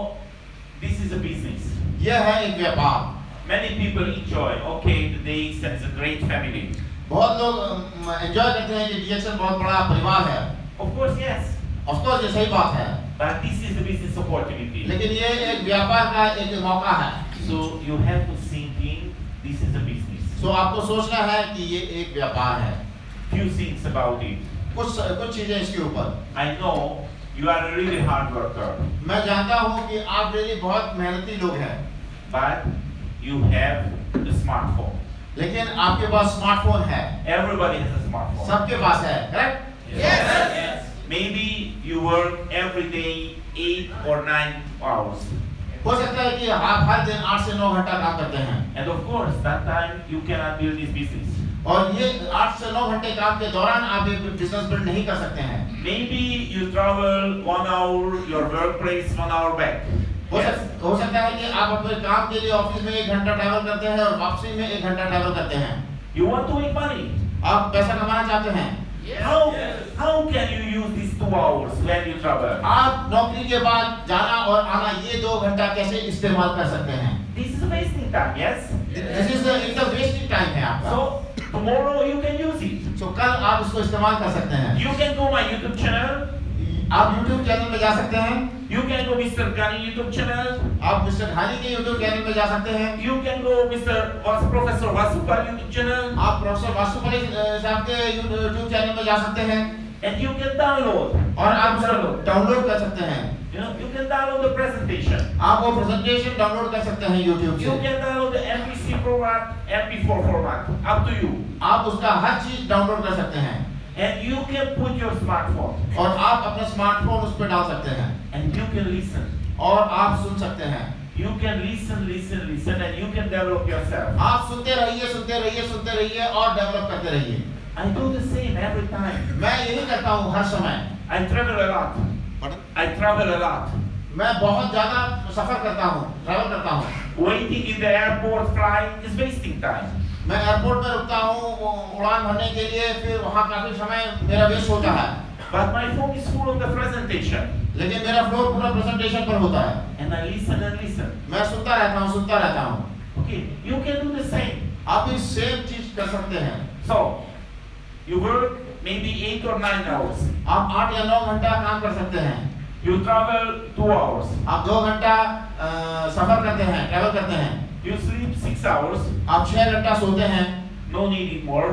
C: this is a business.
A: यह है एक व्यापार।
C: Many people enjoy. Okay, today it's a great family.
A: बहुत लोग एंजॉय करते हैं कि DXN बहुत बड़ा परिवार है।
C: Of course, yes.
A: Of course ये सही बात है,
C: But this is the business opportunity.
A: लेकिन ये एक व्यापार का एक मौका है।
C: So you have to think in this is a business.
A: सो आपको सोचना है कि ये एक व्यापार है।
C: Few things about it.
A: कुछ चीजें इसके ऊपर।
C: I know you are a really hard worker,
A: मैं जानता हूँ कि आप really बहुत मेहनती लोग हैं,
C: but you have the smartphone.
A: लेकिन आपके पास स्मार्टफोन है।
C: Everybody has a smartphone.
A: सबके पास है, correct?
C: Yes. Maybe you work every day 8 or 9 hours.
A: हो सकता है कि आप हर दिन 8 से 9 घंटा काम करते हैं,
C: And of course, that time you cannot build this business.
A: और ये 8 से 9 घंटे काम के दौरान आप एक बिजनेस बिल्ड नहीं कर सकते हैं।
C: Maybe you travel 1 hour, your workplace 1 hour back.
A: हो सकता है कि आप अपने काम के लिए ऑफिस में 1 घंटा ट्रैवल करते हैं और वापसी में 1 घंटा ट्रैवल करते हैं।
C: You want to make money?
A: आप पैसा कमाना चाहते हैं।
C: How can you use these 2 hours when you travel?
A: आप नौकरी के बाद जाना और आना ये 2 घंटा कैसे इस्तेमाल कर सकते हैं?
C: This is wasting time, yes?
A: This is the wasting time है आपका।
C: So tomorrow you can use it.
A: So कल आप इसको इस्तेमाल कर सकते हैं।
C: You can go my YouTube channel.
A: आप YouTube चैनल में जा सकते हैं।
C: You can go Mr. Ghani YouTube channel.
A: आप मिस्टर घानी के YouTube चैनल में जा सकते हैं।
C: You can go Professor Vasupal YouTube channel.
A: आप प्रोफेसर वासुपल साहब के YouTube चैनल में जा सकते हैं
C: And you can download.
A: और आप डाउनलोड कर सकते हैं।
C: You can download the presentation.
A: आप वो प्रेजेंटेशन डाउनलोड कर सकते हैं YouTube
C: You
A: से।
C: can download the MP3 format, MP4 format. Up to you.
A: आप उसका हर चीज डाउनलोड कर सकते हैं
C: And you can put your smartphone.
A: और आप अपना स्मार्टफोन उस पर डाल सकते हैं
C: And you can listen.
A: और आप सुन सकते हैं।
C: You can listen, and you can develop yourself.
A: आप सुनते रहिए और डेवलप करते रहिए।
C: I do the same every time.
A: मैं यही करता हूँ हर समय।
C: I travel a lot. I travel a lot.
A: मैं बहुत ज्यादा सफर करता हूँ, ट्रैवल करता हूँ।
C: Waiting in the airport flight is wasting time.
A: मैं एयरपोर्ट में रुकता हूँ उड़ान भरने के लिए, फिर वहाँ काफी समय मेरा वेस्ट होता है।
C: But my phone is full of the presentation.
A: लेकिन मेरा फ्लो पूरा प्रेजेंटेशन पर होता है।
C: And I listen.
A: मैं सुनता रहता हूँ।
C: Okay, you can do the same.
A: आप भी सेम चीज कर सकते हैं।
C: So, you work maybe 8 or 9 hours.
A: आप 8 या 9 घंटा काम कर सकते हैं।
C: You travel 2 hours.
A: आप 2 घंटा सफर करते हैं, ट्रैवल करते हैं।
C: You sleep 6 hours.
A: आप 6 घंटा सोते हैं।
C: No needing more.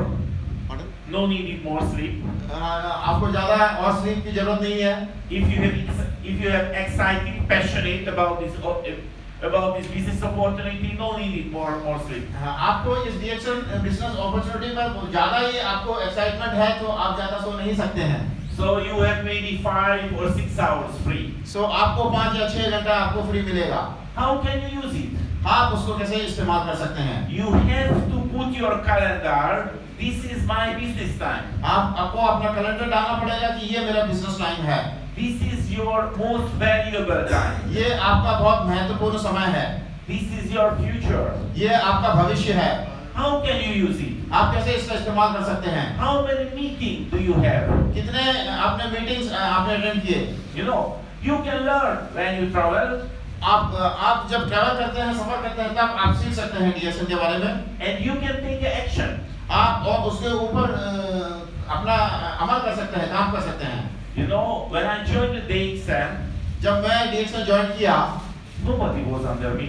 C: No needing more sleep.
A: आपको ज्यादा और स्लीप की जरूरत नहीं है।
C: If you have exciting, passionate about this business opportunity, no needing more sleep.
A: आपको इस DXN बिजनेस अपॉर्चुनिटी पर ज्यादा ही आपको एक्साइटमेंट है तो आप ज्यादा सो नहीं सकते हैं।
C: So you have maybe 5 or 6 hours free.
A: So आपको 5 या 6 घंटा आपको फ्री मिलेगा।
C: How can you use it?
A: आप उसको कैसे इस्तेमाल कर सकते हैं?
C: You have to put your calendar. This is my business time.
A: आपको अपना कैलेंडर डालना पड़ेगा कि ये मेरा बिजनेस टाइम है।
C: This is your most valuable time.
A: ये आपका बहुत महत्वपूर्ण समय है।
C: This is your future.
A: ये आपका भविष्य है।
C: How can you use it?
A: आप कैसे इसका इस्तेमाल कर सकते हैं?
C: How many meetings do you have?
A: कितने आपने मीटिंग्स आपने अटेंड किए?
C: You know, you can learn when you travel.
A: आप जब ट्रैवल करते हैं, सफर करते हैं, तब आप सीख सकते हैं DXN के बारे में।
C: And you can take action.
A: आप और उसके ऊपर अपना अमल कर सकते हैं, काम कर सकते हैं।
C: You know, when I joined the DXN,
A: जब मैं DXN ज्वाइन किया,
C: nobody was under me.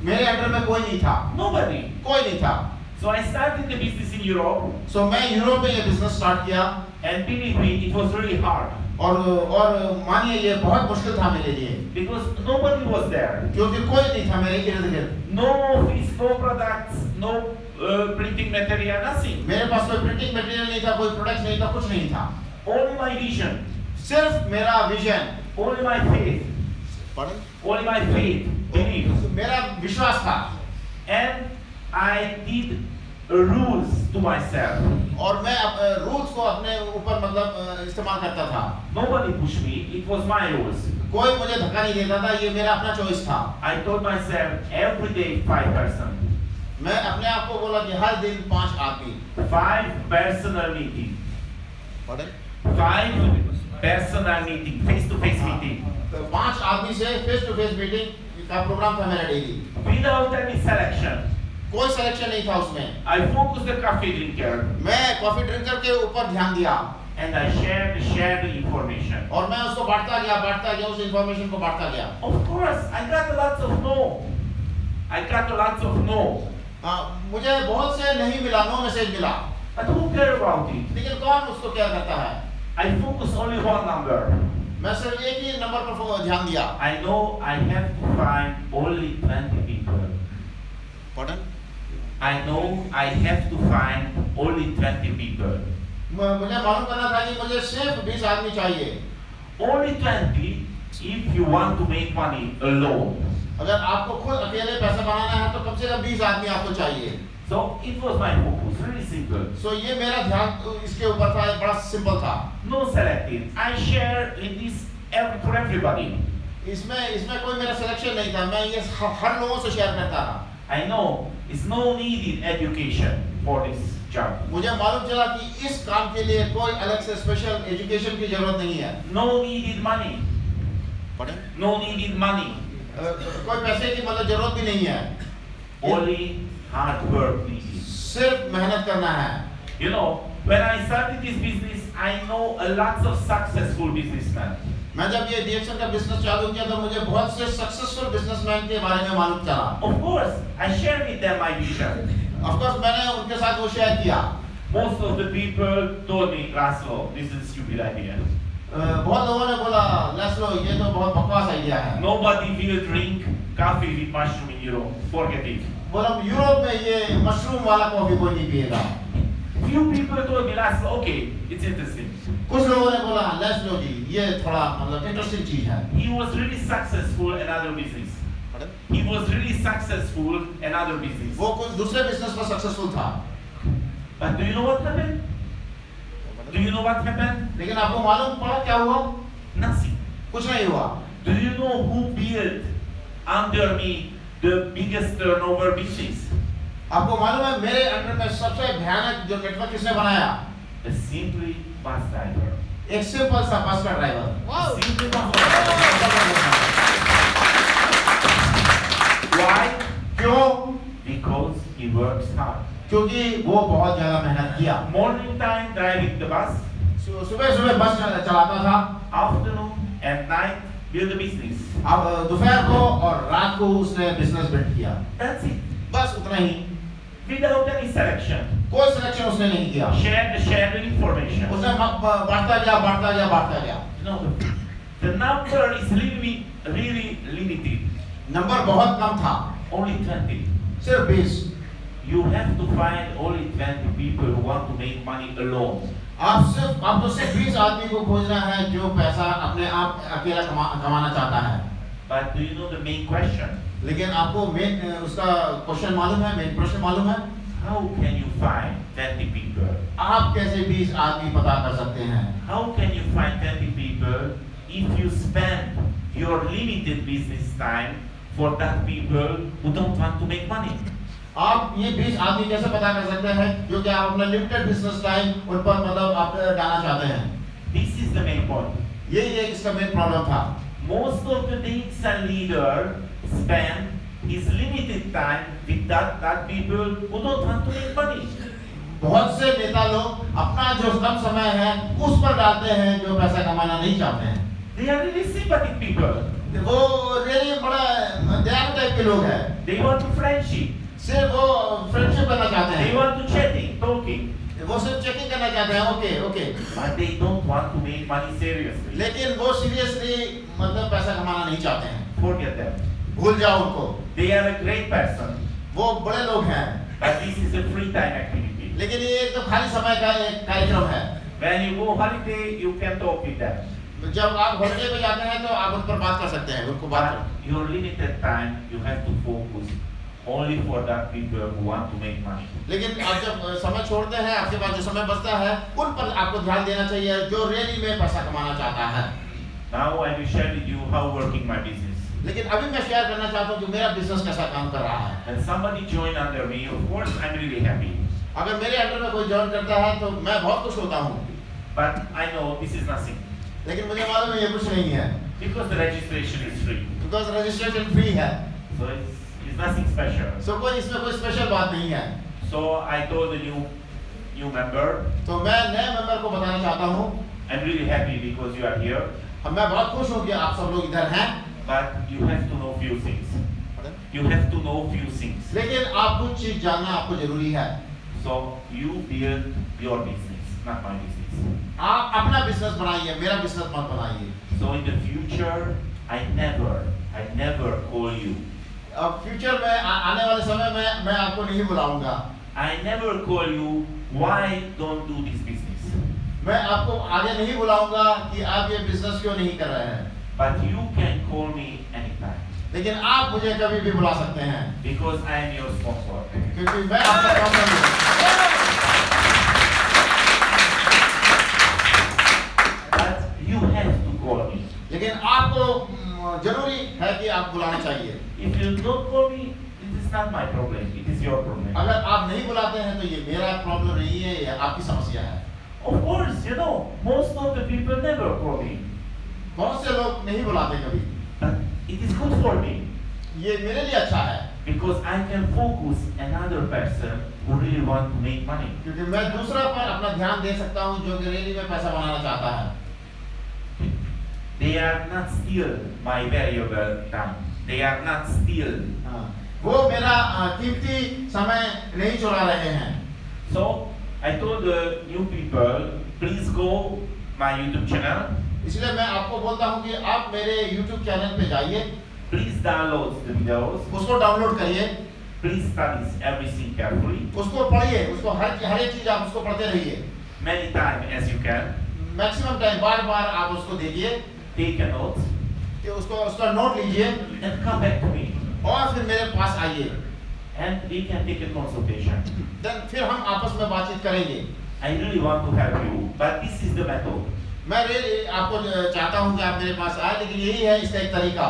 A: मेरे अंडर में कोई नहीं था।
C: Nobody.
A: कोई नहीं था।
C: So I started the business in Europe.
A: So मैं यूरोप में ये बिजनेस स्टार्ट किया।
C: And believe me, it was really hard.
A: और मानिए ये बहुत मुश्किल था मेरे लिए।
C: Because nobody was there.
A: क्योंकि कोई नहीं था मेरे इर्द गिर्द।
C: No office, no products, no printing material, nothing.
A: मेरे पास कोई प्रिंटिंग मटेरियल नहीं था, कोई प्रोडक्ट्स नहीं था, कुछ नहीं था।
C: Only my vision.
A: सिर्फ मेरा vision.
C: Only my faith. Only my faith, belief.
A: मेरा विश्वास था।
C: And I did rules to myself.
A: और मैं रूल्स को अपने ऊपर मतलब इस्तेमाल करता था।
C: Nobody pushed me. It was my rules.
A: कोई मुझे धक्का नहीं देता था, ये मेरा अपना चॉइस था।
C: I told myself every day 5 person.
A: मैं अपने आप को बोला कि हर दिन 5 आदमी।
C: 5 personal meeting. 5 personal meeting, face to face meeting.
A: तो 5 आदमी से फेस टू फेस मीटिंग का प्रोग्राम था मेरा डेली।
C: Without any selection.
A: कोई सिलेक्शन नहीं था उसमें।
C: I focused the coffee drinker.
A: मैं कॉफी ड्रिंकर के ऊपर ध्यान दिया।
C: And I shared the information.
A: और मैं उसको बांटता गया उस इंफॉर्मेशन को बांटता गया।
C: Of course, I got lots of no.
A: मुझे बहुत से नहीं मिला, नो मैसेज मिला।
C: But who care about it?
A: लेकिन कौन उसको क्या करता है?
C: I focus only one number.
A: मैं सिर्फ एक ही नंबर पर ध्यान दिया।
C: I know I have to find only 20 people.
A: Pardon?
C: I know I have to find only 20 people.
A: मुझे मालूम करना था कि मुझे सिर्फ 20 आदमी चाहिए।
C: Only 20 if you want to make money alone.
A: अगर आपको खुद अकेले पैसा बनाना है तो कम से कम 20 आदमी आपको चाहिए।
C: So it was my focus, really simple.
A: So ये मेरा ध्यान इसके ऊपर था, बड़ा सिंपल था।
C: No selective. I share in this for everybody.
A: इसमें कोई मेरा सिलेक्शन नहीं था, मैं ये हर लोगों से शेयर करता रहा।
C: I know it's no needed education for this job.
A: मुझे मालूम चला कि इस काम के लिए कोई अलग से स्पेशल एजुकेशन की जरूरत नहीं है।
C: No needed money.
A: पढ़ें?
C: No needed money.
A: कोई पैसे की मतलब जरूरत भी नहीं है।
C: Only hard work needed.
A: सिर्फ मेहनत करना है।
C: You know, when I started this business, I know a lots of successful businessmen.
A: मैं जब ये DXN का बिजनेस चालू किया तो मुझे बहुत से सक्सेसफुल बिजनेसमैन के बारे में मालूम चला।
C: Of course, I share with them my vision.
A: Of course मैंने उनके साथ वो शेयर किया।
C: Most of the people told me, Laszlo, this is a stupid idea.
A: बहुत लोगों ने बोला, लेस्लो ये तो बहुत बकवास आइडिया है।
C: Nobody will drink coffee with mushroom in Europe. Forget it.
A: बोला यूरोप में ये मशरूम वाला कॉफी कोई नहीं पिएगा।
C: Few people told me, Laszlo, okay, it's interesting.
A: कुछ लोगों ने बोला, लेस्लो जी ये थोड़ा मतलब इंटरेस्टिंग चीज है।
C: He was really successful in other business. He was really successful in other business.
A: वो कुछ दूसरे बिजनेस में सक्सेसफुल था।
C: But do you know what happened? Do you know what happened?
A: लेकिन आपको मालूम पड़ा क्या हुआ?
C: Nothing.
A: कुछ नहीं हुआ।
C: Do you know who built under me the biggest turnover business?
A: आपको मालूम है मेरे अंडर में सबसे भयानक जो नेटवर्क किसने बनाया?
C: A simply bus driver.
A: एक सिंपल सा बस का driver.
C: Simply bus driver. Why?
A: क्यों?
C: Because he works hard.
A: क्योंकि वो बहुत ज्यादा मेहनत किया।
C: Morning time driving the bus.
A: सुबह सुबह बस चलाता था।
C: Afternoon and night build the business.
A: अब दोपहर को और रात को उसने बिजनेस बिल्ड किया।
C: That's it.
A: बस उतना ही।
C: Without any selection.
A: कोई सिलेक्शन उसने नहीं किया।
C: Share the information.
A: उसने बढ़ता गया।
C: No, the number is really limited.
A: Number बहुत कम था।
C: Only 20.
A: सिर्फ 20।
C: You have to find only 20 people who want to make money alone.
A: आपको सिर्फ 20 आदमी को खोजना है जो पैसा अपने आप अकेला कमाना चाहता है।
C: But do you know the main question?
A: लेकिन आपको मेन उसका क्वेश्चन मालूम है, मेन प्रश्न मालूम है?
C: How can you find 20 people?
A: आप कैसे 20 आदमी पता कर सकते हैं?
C: How can you find 20 people if you spend your limited business time for that people who don't want to make money?
A: आप ये 20 आदमी कैसे पता कर सकते हैं जो कि आप अपना लिमिटेड बिजनेस टाइम उन पर मतलब आप डालना चाहते हैं?
C: This is the main point.
A: ये इसका मेन प्रॉब्लम था।
C: Most of the DXN leader spend his limited time with that people who don't want to make money.
A: बहुत से नेता लोग अपना जो कम समय है उस पर डालते हैं जो पैसा कमाना नहीं चाहते हैं।
C: They are really sympathetic people.
A: वो रियली बड़ा दयालु टाइप के लोग हैं।
C: They want to friendship.
A: सिर्फ वो फ्रेंडशिप करना चाहते
C: They
A: हैं।
C: want to chatting, talking.
A: वो सिर्फ चेकिंग करना चाहते हैं, okay.
C: But they don't want to make money seriously.
A: लेकिन वो सीरियसली मतलब पैसा कमाना नहीं चाहते हैं।
C: Forget them.
A: भूल जाओ उनको।
C: They are a great person.
A: वो बड़े लोग हैं।
C: But this is a free time activity.
A: लेकिन ये एकदम खाली समय का एक कार्यक्रम है।
C: When you go holiday, you can talk with them.
A: जब आप हॉलिडे पे जाते हैं तो आप उन पर बात कर सकते हैं, उनको बात कर।
C: But your limited time, you have to focus only for that people who want to make money.
A: लेकिन आप जब समय छोड़ते हैं, आपके पास जो समय बचता है उन पर आपको ध्यान देना चाहिए जो रियली में पैसा कमाना चाहता है।
C: Now I will share with you how working my business.
A: लेकिन अभी मैं शेयर करना चाहता हूँ कि मेरा बिजनेस कैसा काम कर रहा है।
C: When somebody join under me, of course I'm really happy.
A: अगर मेरे अंडर में कोई ज्वाइन करता है तो मैं बहुत खुश होता हूँ।
C: But I know this is nothing.
A: लेकिन मुझे मालूम है ये कुछ नहीं है।
C: Because the registration is free.
A: Because registration free है।
C: So it's nothing special.
A: सो कोई इसमें कोई स्पेशल बात नहीं है।
C: So I told the new member,
A: तो मैं नए मेंबर को बताना चाहता हूँ,
C: I'm really happy because you are here.
A: मैं बहुत खुश हूँ कि आप सब लोग इधर हैं।
C: But you have to know few things. You have to know few things.
A: लेकिन आप कुछ चीज जानना आपको जरूरी है।
C: So you build your business, not my business.
A: आप अपना बिजनेस बनाइए, मेरा बिजनेस मत बनाइए।
C: So in the future, I never call you.
A: अब फ्यूचर में आने वाले समय में मैं आपको नहीं बुलाऊंगा।
C: I never call you. Why don't do this business?
A: मैं आपको आगे नहीं बुलाऊंगा कि आप ये बिजनेस क्यों नहीं कर रहे हैं।
C: But you can call me anytime.
A: लेकिन आप मुझे कभी भी बुला सकते हैं।
C: Because I am your sponsor.
A: क्योंकि मैं आपका स्पॉन्सर हूँ।
C: But you have to call me.
A: लेकिन आपको जरूर बुलाना चाहिए।
C: If you don't call me, it is not my problem. It is your problem.
A: अगर आप नहीं बुलाते हैं तो ये मेरा प्रॉब्लम नहीं है, ये आपकी समस्या है।
C: Of course, you know, most of the people never call me.
A: बहुत से लोग नहीं बुलाते कभी।
C: But it is good for me
A: ये मेरे लिए अच्छा है
C: because I can focus another person who really want to make money.
A: क्योंकि मैं दूसरा पर अपना ध्यान दे सकता हूँ जो कि रियली में पैसा बनाना चाहता है।
C: They are not steal my valuable time. They are not steal.
A: हाँ, वो मेरा कीमती समय नहीं चुरा रहे हैं।
C: So I told the new people, please go my YouTube channel.
A: इसलिए मैं आपको बोलता हूँ कि आप मेरे YouTube चैनल पे जाइए,
C: Please download the videos.
A: उसको डाउनलोड करिए,
C: Please study everything carefully.
A: उसको पढ़िए, उसको हर एक चीज आप उसको पढ़ते रहिए,
C: Many times as you can.
A: Maximum time बार-बार आप उसको देखिए,
C: Take a note
A: कि उसका नोट लीजिए
C: and come back to me.
A: और फिर मेरे पास आइए।
C: And we can take a consultation.
A: Then फिर हम आपस में बातचीत करेंगे।
C: I really want to help you, but this is the method.
A: मैं रियली आपको चाहता हूँ कि आप मेरे पास आए, लेकिन यही है इसका एक तरीका।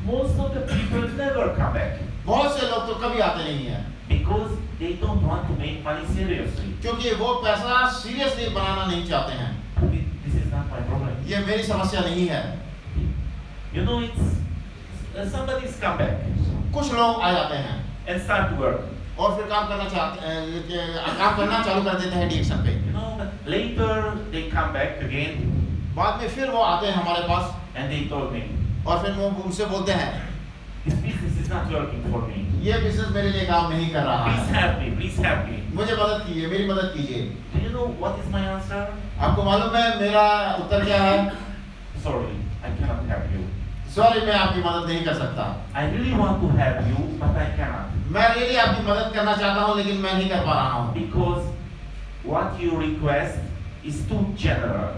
C: Most of the people never come back
A: बहुत से लोग तो कभी आते नहीं हैं,
C: because they don't want to make money seriously.
A: क्योंकि वो पैसा सीरियसली बनाना नहीं चाहते हैं।
C: This is not my problem.
A: ये मेरी समस्या नहीं है।
C: You know, it's somebody's come back
A: कुछ लोग आ जाते हैं
C: and start to work.
A: और फिर काम करना चालू कर देते हैं DXN पे।
C: You know, but later they come back again
A: बाद में फिर वो आते हैं हमारे पास
C: and they told me,
A: और फिर वो उनसे बोलते हैं,
C: this business is not working for me.
A: ये बिजनेस मेरे लिए काम नहीं कर रहा
C: Please
A: है,
C: help me, please help me.
A: मुझे मदद कीजिए, मेरी मदद कीजिए।
C: Do you know what is my answer?
A: आपको मालूम है मेरा उत्तर क्या है?
C: Sorry, I cannot help you.
A: Sorry, मैं आपकी मदद नहीं कर सकता।
C: I really want to help you, but I cannot.
A: मैं रियली आपकी मदद करना चाहता हूँ, लेकिन मैं नहीं कर पा रहा हूँ।
C: Because what you request is too general.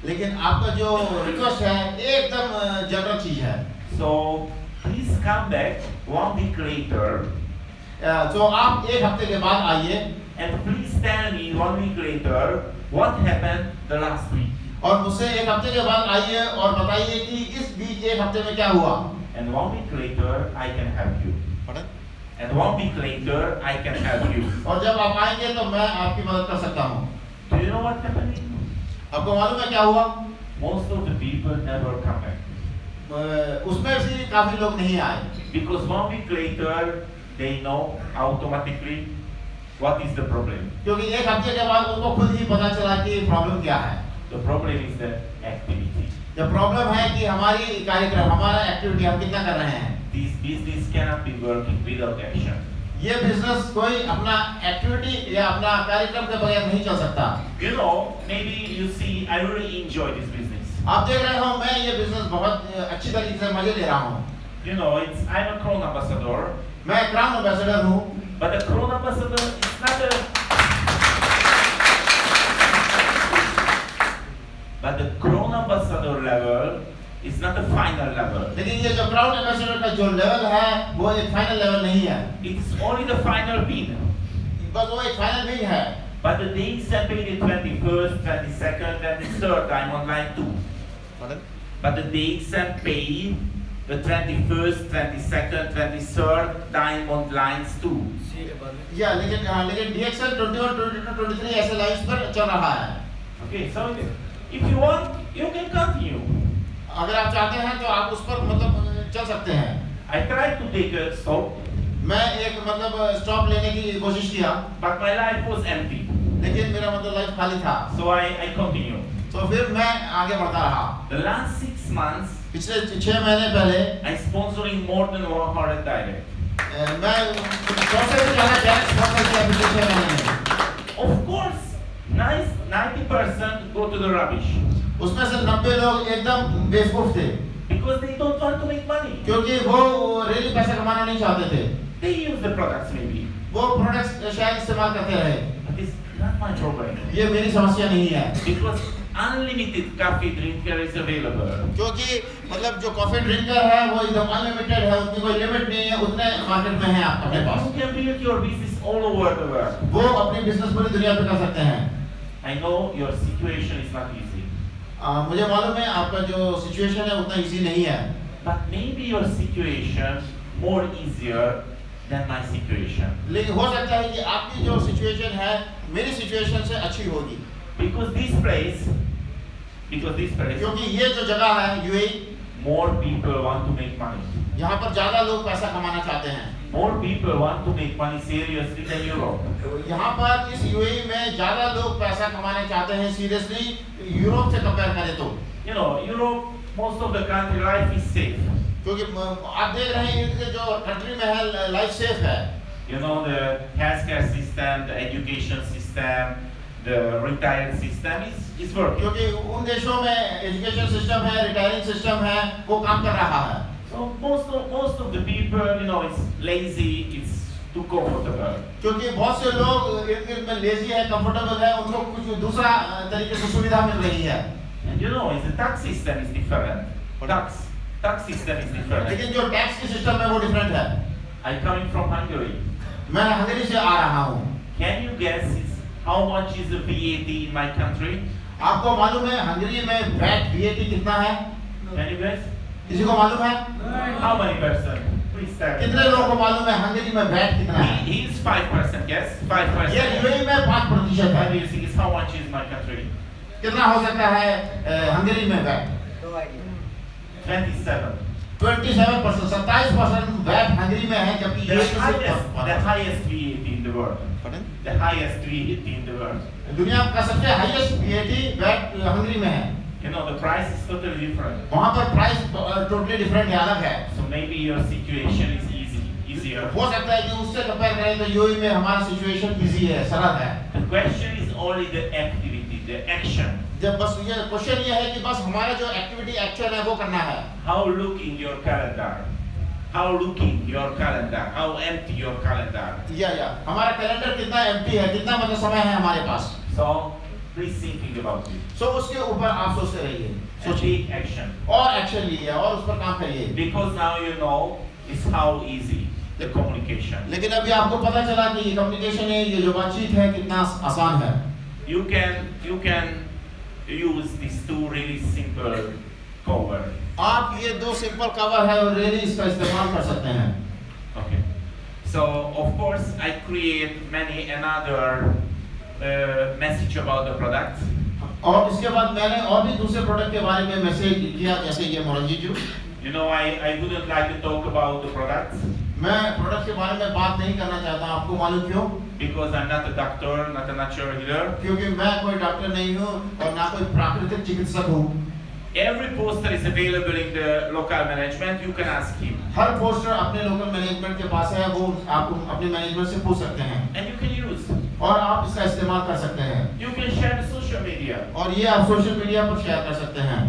A: लेकिन आपका जो रिक्वेस्ट है एकदम जनरल चीज है।
C: So please come back 1 week later
A: तो आप एक हफ्ते के बाद आइए
C: and please tell me 1 week later what happened the last week.
A: और मुझसे एक हफ्ते के बाद आइए और बताइए कि इस बीच एक हफ्ते में क्या हुआ।
C: And 1 week later I can help you. And 1 week later I can help you.
A: और जब आप आएंगे तो मैं आपकी मदद कर सकता हूँ।
C: Do you know what happened?
A: आपको मालूम है क्या हुआ?
C: Most of the people never come back.
A: उसमें से काफी लोग नहीं आए,
C: Because 1 week later they know automatically what is the problem.
A: क्योंकि एक हफ्ते के बाद उनको खुद ही पता चला कि प्रॉब्लम क्या है।
C: The problem is the activity.
A: जब प्रॉब्लम है कि हमारी कार्यक्रम, हमारा एक्टिविटी हम कितना कर रहे हैं।
C: This business cannot be working without action.
A: ये बिजनेस कोई अपना एक्टिविटी या अपना कार्यक्रम के बगैर नहीं चल सकता।
C: You know, maybe you see, I really enjoy this business.
A: आप देख रहे हो मैं ये बिजनेस बहुत अच्छी तरीके से मजे ले रहा हूँ।
C: You know, I'm a Crown ambassador,
A: मैं क्राउन एम्बेसडर हूँ,
C: but a Crown ambassador is not a. But the Crown ambassador level is not the final level.
A: लेकिन ये जो क्राउन एम्बेसडर का जो लेवल है वो एक फाइनल लेवल नहीं है,
C: It's only the final win.
A: बस वो एक फाइनल विन है।
C: But the dates are paid the 21st, 22nd, 23rd. I'm on line 2. But the dates are paid the 21st, 22nd, 23rd. I'm on lines 2.
A: या लेकिन DXL 21, 22, 23 ऐसे lines पर चल रहा है।
C: Okay, so if you want, you can continue.
A: अगर आप चाहते हैं तो आप उस पर मतलब चल सकते हैं।
C: I tried to take a stop,
A: मैं एक मतलब स्टॉप लेने की कोशिश किया,
C: but my life was empty.
A: लेकिन मेरा मतलब लाइफ खाली था,
C: So I continue.
A: तो फिर मैं आगे बढ़ता रहा।
C: The last 6 months,
A: पिछले 6 महीने पहले
C: I'm sponsoring more than 100 direct.
A: मैं 100 से भी ज़्यादा डायरेक्ट स्पॉन्सर किया पिछले 6 महीने में।
C: Of course, 90% go to the rubbish
A: उसमें से 90 लोग एकदम बेवकूफ थे,
C: because they don't want to make money.
A: क्योंकि वो रियली पैसा कमाना नहीं चाहते थे।
C: They use the products maybe.
A: वो प्रोडक्ट्स शायद इस्तेमाल करते रहे।
C: But it's not my problem.
A: ये मेरी समस्या नहीं है,
C: Because unlimited coffee drinker is available.
A: क्योंकि मतलब जो कॉफी ड्रिंकर है वो एकदम अनलिमिटेड है, उसकी कोई लिमिट नहीं है, उतने मार्केट में है आपके
C: And
A: pass.
C: you can build your business all over the world.
A: वो अपनी बिजनेस पूरी दुनिया पे कर सकते हैं।
C: I know your situation is not easy.
A: मुझे मालूम है आपका जो सिचुएशन है उतना इजी नहीं है,
C: but maybe your situation more easier than my situation.
A: लेकिन हो सकता है कि आपकी जो सिचुएशन है मेरी सिचुएशन से अच्छी होगी,
C: Because this place,
A: क्योंकि ये जो जगह है UAE,
C: more people want to make money.
A: यहाँ पर ज्यादा लोग पैसा कमाना चाहते हैं।
C: More people want to make money seriously than Europe.
A: यहाँ पर इस यूएई में ज्यादा लोग पैसा कमाना चाहते हैं सीरियसली यूरोप से कंपेयर करें तो।
C: You know, Europe, most of the country life is safe.
A: क्योंकि आप देख रहे हैं कि जो कंट्री में है लाइफ सेफ है।
C: You know, the healthcare system, the education system, the retirement system is working.
A: क्योंकि उन देशों में एजुकेशन सिस्टम है, रिटायरिंग सिस्टम है, वो काम कर रहा है।
C: So most of the people, you know, it's lazy, it's too comfortable.
A: क्योंकि बहुत से लोग इर्द-गिर्द में लेजी है, कंफर्टेबल है, उनको कुछ दूसरा तरीके से सुविधा मिल रही है।
C: And you know, the tax system is different. Tax system is different.
A: लेकिन जो टैक्स की सिस्टम है वो डिफरेंट है।
C: I'm coming from Hungary.
A: मैं हंगरी से आ रहा हूँ।
C: Can you guess how much is the VAT in my country?
A: आपको मालूम है हंगरी में VAT कितना है?
C: Can you guess?
A: किसी को मालूम है?
C: How many percent? Please tell me.
A: कितने लोगों को मालूम है हंगरी में VAT कितना है?
C: He is 5%, yes? 5%.
A: ये यूएई में 5%
C: What do
A: है।
C: you think is how much is my country?
A: कितना हो सकता है हंगरी में VAT?
C: 27.
A: 27%, 27% VAT हंगरी में है, जबकि
C: The
A: यूएई में
C: highest VAT in the world. The highest VAT in the world.
A: दुनिया का सबसे हाईएस्ट VAT हंगरी में है।
C: You know, the price is totally different.
A: वहाँ पर प्राइस टोटली डिफरेंट है, अलग है।
C: So maybe your situation is easier.
A: हो सकता है कि उससे कंपेयर करें तो यूएई में हमारा सिचुएशन इजी है, सरल है।
C: The question is only the activity, the action.
A: जब बस ये क्वेश्चन ये है कि बस हमारा जो एक्टिविटी एक्शन है वो करना है।
C: How looking your calendar? How looking your calendar? How empty your calendar?
A: या हमारा कैलेंडर कितना एम्प्टी है, कितना मतलब समय है हमारे पास।
C: So please thinking about it.
A: सो उसके ऊपर आप सोचते रहिए,
C: And
A: सोचिए
C: take action.
A: और एक्शन लीजिए और उस पर काम करिए।
C: Because now you know is how easy the communication.
A: लेकिन अभी आपको पता चला कि ये कम्युनिकेशन है, ये जो बातचीत है कितना आसान है।
C: You can use these two really simple cover.
A: आप ये दो सिंपल कवर है और रियली इसका इस्तेमाल कर सकते हैं।
C: Okay. So of course I create many another message about the product.
A: और इसके बाद मैंने और भी दूसरे प्रोडक्ट के बारे में मैसेज किया, जैसे ये मोरंजी juice.
C: You know, I wouldn't like to talk about the products
A: मैं प्रोडक्ट के बारे में बात नहीं करना चाहता, आपको मालूम क्यों?
C: because I'm not a doctor, not a natural healer.
A: क्योंकि मैं कोई डॉक्टर नहीं हूँ और ना कोई प्राकृतिक चिकित्सक हूँ।
C: Every poster is available in the local management. You can ask him,
A: her poster अपने लोकल मैनेजमेंट के पास है, वो आप अपने मैनेजमेंट से पूछ सकते हैं
C: and you can use.
A: और आप इसका इस्तेमाल कर सकते हैं
C: You can share the social media.
A: और ये आप सोशल मीडिया पर शेयर कर सकते हैं।